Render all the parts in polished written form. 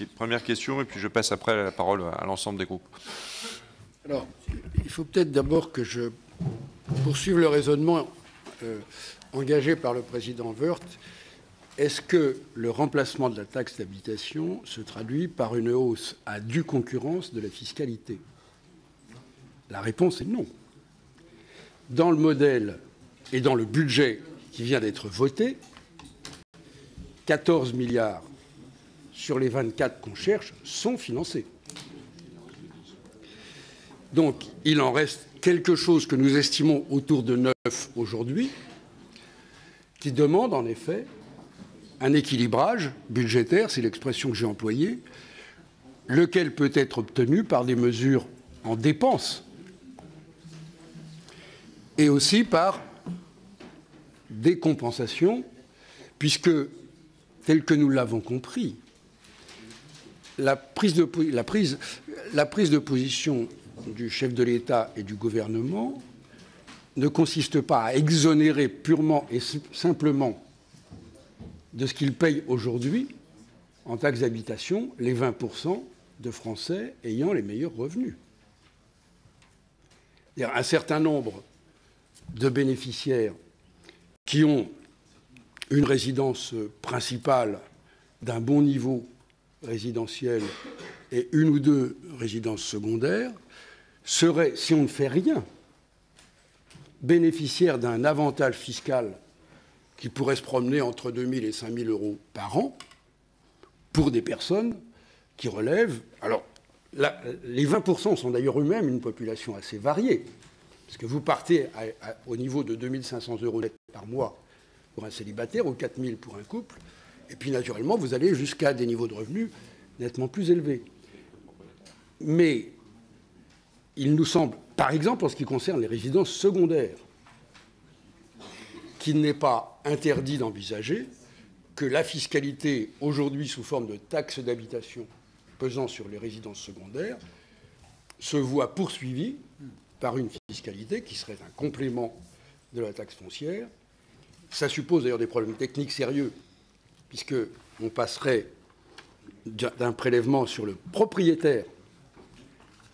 premières questions, et puis je passe après la parole à l'ensemble des groupes. Alors, il faut peut-être d'abord que je poursuive le raisonnement engagé par le président Woerth. Est-ce que le remplacement de la taxe d'habitation se traduit par une hausse à due concurrence de la fiscalité? La réponse est non. Dans le modèle et dans le budget qui vient d'être voté, 14 milliards sur les 24 qu'on cherche sont financés. Donc, il en reste quelque chose que nous estimons autour de 9 aujourd'hui, qui demande en effet un équilibrage budgétaire, c'est l'expression que j'ai employée, lequel peut être obtenu par des mesures en dépenses et aussi par des compensations, puisque, tel que nous l'avons compris, la prise de position du chef de l'État et du gouvernement ne consiste pas à exonérer purement et simplement de ce qu'ils payent aujourd'hui en taxe d'habitation les 20% de Français ayant les meilleurs revenus. Un certain nombre de bénéficiaires qui ont une résidence principale d'un bon niveau résidentiel et une ou deux résidences secondaires seraient, si on ne fait rien, bénéficiaires d'un avantage fiscal qui pourrait se promener entre 2 000 et 5 000 euros par an pour des personnes qui relèvent. Alors, les 20% sont d'ailleurs eux-mêmes une population assez variée, parce que vous partez au niveau de 2 500 euros net par mois pour un célibataire ou 4 000 pour un couple, et puis naturellement, vous allez jusqu'à des niveaux de revenus nettement plus élevés. Mais il nous semble, par exemple, en ce qui concerne les résidences secondaires, qu'il n'est pas interdit d'envisager que la fiscalité, aujourd'hui sous forme de taxe d'habitation pesant sur les résidences secondaires, se voit poursuivie par une fiscalité qui serait un complément de la taxe foncière. Ça suppose d'ailleurs des problèmes techniques sérieux, puisqu'on passerait d'un prélèvement sur le propriétaire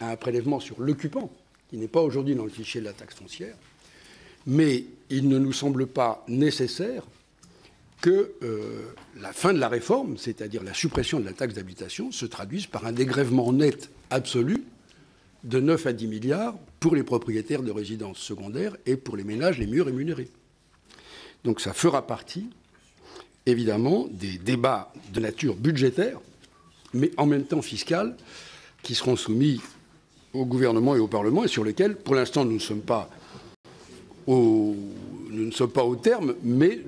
à un prélèvement sur l'occupant, qui n'est pas aujourd'hui dans le fichier de la taxe foncière. Mais il ne nous semble pas nécessaire que la fin de la réforme, c'est-à-dire la suppression de la taxe d'habitation, se traduise par un dégrèvement net absolu de 9 à 10 milliards pour les propriétaires de résidences secondaires et pour les ménages les mieux rémunérés. Donc ça fera partie, évidemment, des débats de nature budgétaire, mais en même temps fiscale, qui seront soumis au gouvernement et au Parlement, et sur lesquels, pour l'instant, nous ne sommes pas au terme, mais